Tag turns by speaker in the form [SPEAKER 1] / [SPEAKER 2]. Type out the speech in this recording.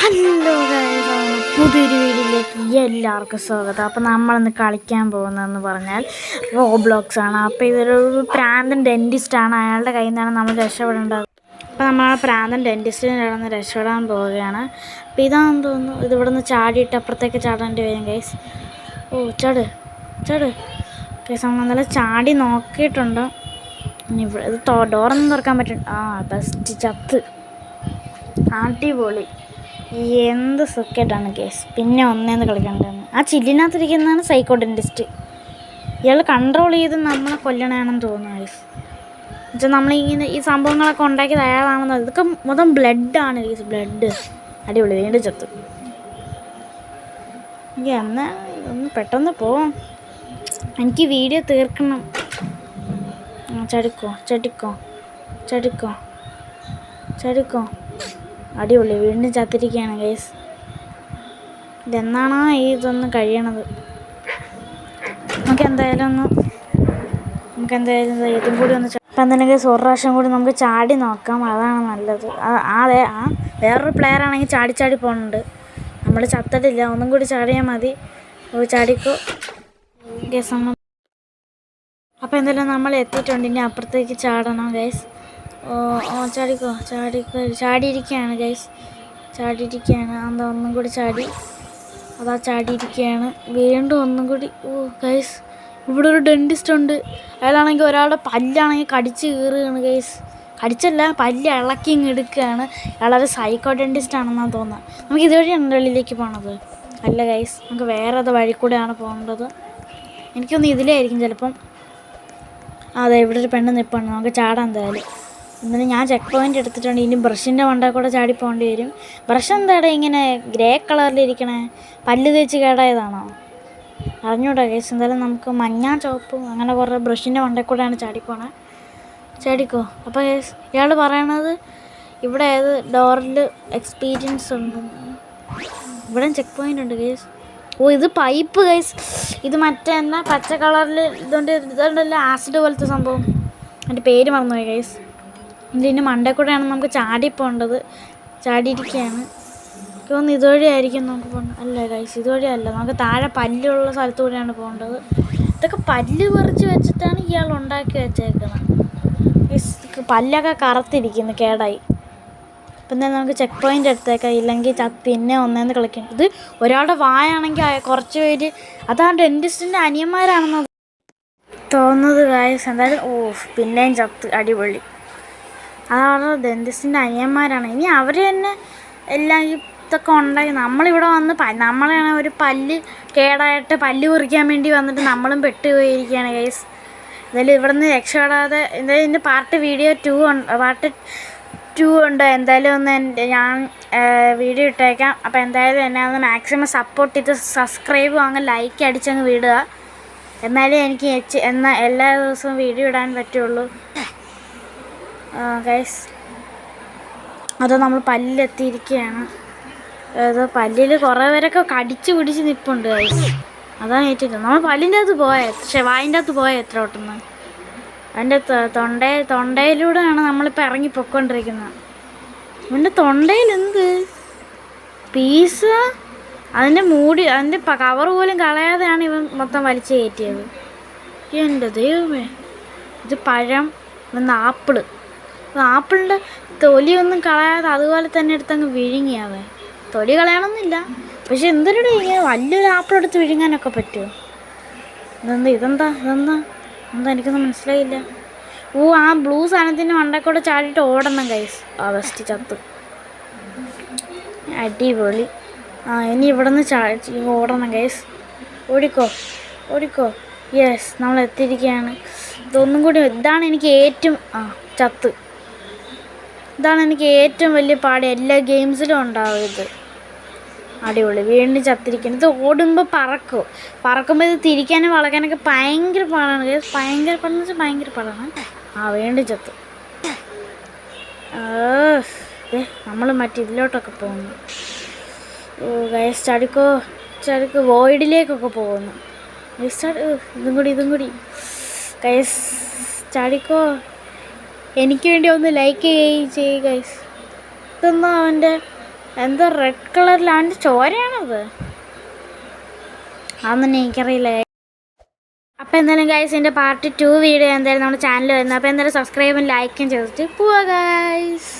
[SPEAKER 1] Hello guys, പുതിയൊരു വീഡിയോയിലേക്ക് എല്ലാവർക്കും സ്വാഗതം. അപ്പോൾ നമ്മളിന്ന് കളിക്കാൻ പോകുന്നതെന്ന് പറഞ്ഞാൽ റോബ്ലോക്സ് ആണ്. അപ്പോൾ ഇതൊരു പ്രാന്തൻ ഡെൻറ്റിസ്റ്റാണ്. അയാളുടെ കയ്യിൽ നിന്നാണ് നമ്മൾ രക്ഷപ്പെടേണ്ടത്. അപ്പോൾ നമ്മൾ ആ പ്രാന്തൻ ഡെൻറ്റിസ്റ്റിനെ കിടന്ന് രക്ഷപ്പെടാൻ പോവുകയാണ്. അപ്പോൾ ഇതാണെന്ന് തോന്നുന്നു. ഇത് ഇവിടെ നിന്ന് ചാടിയിട്ട് അപ്പുറത്തേക്ക് ചാടേണ്ടി വരും ഗൈസ്. ഓ ചാട് ഗൈസ്. നമ്മൾ നല്ല ചാടി നോക്കിയിട്ടുണ്ട്. ഇനി ഇവിടെ ഇത് ഡോറൊന്നും തുറക്കാൻ പറ്റും. ബെസ്റ്റ് ചത്ത്. അടിപൊളി. എന്ത് സുഖമായിട്ടാണ് കേസ്. പിന്നെ ഒന്നേന്ന് കളിക്കണ്ടെന്ന്. ആ ചില്ലിനകത്തിരിക്കുന്നതാണ് സൈക്കോ ഡെൻറ്റിസ്റ്റ്. ഇയാൾ കൺട്രോൾ ചെയ്ത് നമ്മളെ കൊല്ലണയാണെന്ന് തോന്നുന്നു കേസ്. എന്നുവെച്ചാൽ നമ്മളിങ്ങനെ ഈ സംഭവങ്ങളൊക്കെ ഉണ്ടാക്കിയത് അയാളാണെന്ന്. ഇതൊക്കെ മൊത്തം ബ്ലഡാണ് കേസ്. ബ്ലഡ്. അടിപൊളി. വീണ്ടും ചത്തു. എനിക്ക് എന്നാൽ ഒന്ന് പെട്ടെന്ന് പോവാം. എനിക്ക് വീഡിയോ തീർക്കണം. ചടിക്കോ. അടിപൊളി. വീണ്ടും ചത്തിരിക്കുകയാണ് ഗൈസ്. ഇതെന്നാണോ ഇതൊന്ന് കഴിയണത്. നമുക്ക് എന്തായാലും ഇതും കൂടി ഒന്ന് അപ്പം തന്നെ ഗൈസ് ഒരു പ്രാവശ്യം കൂടി നമുക്ക് ചാടി നോക്കാം. അതാണ് നല്ലത്. വേറൊരു പ്ലെയർ ആണെങ്കിൽ ചാടി പോകുന്നുണ്ട്. നമ്മൾ ചത്തിട്ടില്ല. ഒന്നും കൂടി ചാടിയാൽ മതി. ചാടിക്കോ ഗൈസ്. അപ്പോൾ എന്തായാലും നമ്മൾ എത്തിയിട്ടുണ്ട്. ഇനി അപ്പുറത്തേക്ക് ചാടണം ഗൈസ്. ചാടിയിരിക്കുകയാണ് ഗൈസ്. എന്താ ഒന്നും കൂടി ചാടിയിരിക്കുകയാണ്. വീണ്ടും ഒന്നും കൂടി. ഗൈസ്, ഇവിടെ ഒരു ഡെൻറ്റിസ്റ്റ് ഉണ്ട്. അയാളാണെങ്കിൽ ഒരാളുടെ പല്ലാണെങ്കിൽ കടിച്ച് കീറുകയാണ് ഗൈസ്. കടിച്ചല്ല, പല്ല് ഇളക്കി ഇങ്ങ് എടുക്കുകയാണ്. അയാളൊരു സൈക്കോ ഡെൻറ്റിസ്റ്റ് ആണെന്നാണ് തോന്നുന്നത്. നമുക്ക് ഇതുവഴിയാണ് ഉള്ളിലേക്ക് പോകണത്. അല്ല ഗൈസ്, നമുക്ക് വേറെ ഏത് വഴി കൂടെയാണ് പോകേണ്ടത്. എനിക്കൊന്ന് ഇതിലായിരിക്കും ചിലപ്പം. അതെ, ഇവിടെ ഒരു പെണ്ണ് നിൽപ്പുണ്ട്. നമുക്ക് ചാടാൻ എന്തായാലും. എന്നാലും ഞാൻ ചെക്ക് പോയിൻ്റ് എടുത്തിട്ടുണ്ട്. ഇനി ബ്രഷിൻ്റെ മണ്ടയിൽ കൂടെ ചാടി പോകേണ്ടി വരും. ബ്രഷ് എന്താടെ ഇങ്ങനെ ഗ്രേ കളറിലിരിക്കണേ? പല്ല് തേച്ച് കേടായതാണോ? അറിഞ്ഞൂടാ കേസ്. എന്തായാലും നമുക്ക് മഞ്ഞ ചുവപ്പും അങ്ങനെ കുറേ ബ്രഷിൻ്റെ മണ്ടയിൽ കൂടെയാണ് ചാടിപ്പോണേ. ചാടിക്കോ. അപ്പോൾ കേസ് ഇയാൾ പറയണത് ഇവിടെ ഏത് ഡോറിൽ എക്സ്പീരിയൻസ് ഉണ്ടെന്ന്. ഇവിടെ ചെക്ക് പോയിൻ്റ് ഉണ്ട് കേസ്. ഇത് പൈപ്പ് ഗൈസ്. ഇത് മറ്റേ എന്നാ പച്ച കളറിൽ ഇതുണ്ടല്ലോ, ആസിഡ് പോലത്തെ സംഭവം. അതിൻ്റെ പേര് മറന്നുപോയി ഗൈസ്. ഇതിൻ്റെ മണ്ടയിൽ കൂടെയാണ് നമുക്ക് ചാടിപ്പോണ്ടത്. ചാടിയിരിക്കുകയാണ്. തോന്നുന്നു ഇതുവഴി ആയിരിക്കും നമുക്ക് പോകേണ്ടത്. അല്ല ഗൈസ്, ഇതുവഴി അല്ല. നമുക്ക് താഴെ പല്ലുള്ള സ്ഥലത്തു കൂടെയാണ് പോകേണ്ടത്. ഇതൊക്കെ പല്ല് പറിച്ച് വെച്ചിട്ടാണ് ഇയാൾ ഉണ്ടാക്കി വെച്ചേക്കുന്നത്. പല്ലൊക്കെ കറുത്തിരിക്കുന്നു, കേടായി. അപ്പം തന്നെ നമുക്ക് ചെക്ക് പോയിൻ്റ് എടുത്തേക്കാം. ഇല്ലെങ്കിൽ പിന്നെ ഒന്നേന്ന് കളിക്കണം. ഇത് ഒരാളുടെ വായാണെങ്കിൽ കുറച്ച് പേര് അതാ ഡെൻറ്റിസ്റ്റിൻ്റെ അനിയന്മാരാണെന്ന് തോന്നുന്നത് ഗൈസ്. എന്തായാലും പിന്നെയും ചത്ത്. അടിപൊളി. അതാണ് ഡെൻറ്റിസ്റ്റിൻ്റെ അനിയന്മാരാണ്. ഇനി അവർ തന്നെ എല്ലാം ഇതൊക്കെ ഉണ്ടാക്കി നമ്മളിവിടെ വന്ന് നമ്മളാണ് ഒരു പല്ല് കേടായിട്ട് പല്ല് പറിക്കാൻ വേണ്ടി വന്നിട്ട് നമ്മളും പെട്ടുപോയിരിക്കുകയാണ് ഗൈസ്. എന്തായാലും ഇവിടെ നിന്ന് രക്ഷപ്പെടാതെ എന്തായാലും ഇതിൻ്റെ പാർട്ട് 2 ഉണ്ട്. എന്തായാലും ഒന്ന് ഞാൻ വീഡിയോ ഇട്ടേക്കാം. അപ്പോൾ എന്തായാലും എന്നെ ഒന്ന് മാക്സിമം സപ്പോർട്ട് ചെയ്ത് സബ്സ്ക്രൈബും അങ്ങ് ലൈക്ക് അടിച്ചങ്ങ് വിടുക. എന്നാലേ എനിക്ക് എല്ലാ ദിവസവും വീഡിയോ ഇടാൻ പറ്റുള്ളൂ ഗൈസ്. അത് നമ്മൾ പല്ലിലെത്തിയിരിക്കുകയാണ്. അത് പല്ലിൽ കുറേ പേരൊക്കെ കടിച്ച് പിടിച്ച് നിൽപ്പുണ്ട് ഗൈസ്. അതാണ് ഏറ്റില്ല. നമ്മൾ പല്ലിൻ്റെ അകത്ത് വായിൻ്റെ അകത്ത് എത്ര ഓട്ടുന്നത്. അതിൻ്റെ തൊണ്ടയിലൂടെയാണ് നമ്മളിപ്പോൾ ഇറങ്ങി പൊയ്ക്കൊണ്ടിരിക്കുന്നത്. ഇവൻ്റെ തൊണ്ടയിൽ എന്ത് പീസ്, അതിൻ്റെ കവർ പോലും കളയാതെയാണ് ഇവൻ മൊത്തം വലിച്ചു കയറ്റിയത്. എൻ്റെ ദൈവമേ. ഇത് പഴം, ആപ്പിളിൻ്റെ തൊലിയൊന്നും കളയാതെ അതുപോലെ തന്നെ എടുത്തങ്ങ് വിഴുങ്ങിയാവേ. തൊലി കളയണമെന്നില്ല, പക്ഷെ എന്തൊരു ഇങ്ങനെ വലിയൊരു ആപ്പിൾ എടുത്ത് വിഴുങ്ങാനൊക്കെ പറ്റുമോ? ഇതെന്താ എനിക്കൊന്നും മനസ്സിലായില്ല. ആ ബ്ലൂ സാധനത്തിൻ്റെ മണ്ടക്കൂടെ ചാടിയിട്ട് ഓടണം ഗൈസ്. ബെസ്റ്റ് ചത്ത്. അടിപൊളി. ഇനി ഇവിടെ നിന്ന് ഓടണം ഗൈസ്. ഓടിക്കോ. യെസ്, നമ്മൾ എത്തിയിരിക്കുകയാണ്. ഇതൊന്നും കൂടി. ഇതാണ് എനിക്ക് ഏറ്റവും വലിയ പാട്. എല്ലാ ഗെയിംസിലും ഉണ്ടാവും ഇത്. അടിപൊളി. വീണ്ടും ചത്തിരിക്കണം. ഇത് ഓടുമ്പോൾ പറക്കുമ്പോൾ ഇത് തിരിക്കാനും വളയ്ക്കാനൊക്കെ ഭയങ്കര പാടാണ് ഗൈസ്. ഭയങ്കര പാടാണ്. വീണ്ടും ചത്തു. നമ്മൾ ഇതിലോട്ടൊക്കെ പോകുന്നു ഗൈസ്. ചടിക്കോ. വോയിഡിലേക്കൊക്കെ പോകുന്നു ഗൈസ്. ഇതും കൂടി ഗൈസ്. ചടിക്കോ. എനിക്ക് വേണ്ടി ഒന്ന് ലൈക്ക് ചെയ്യുക ഗൈസ്. ഇതൊന്നും അവൻ്റെ എന്താ റെഡ് കളറിലാണ് ചോരയാണത്? അതൊന്നും എനിക്കറിയില്ല. അപ്പോൾ എന്തായാലും ഗൈസ് എൻ്റെ പാർട്ട് 2 വീഡിയോ എന്തായാലും നമ്മുടെ ചാനൽ വരുന്നത്. അപ്പോൾ എന്തായാലും സബ്സ്ക്രൈബും ലൈക്കും ചെയ്തിട്ട് പോവാ ഗൈസ്.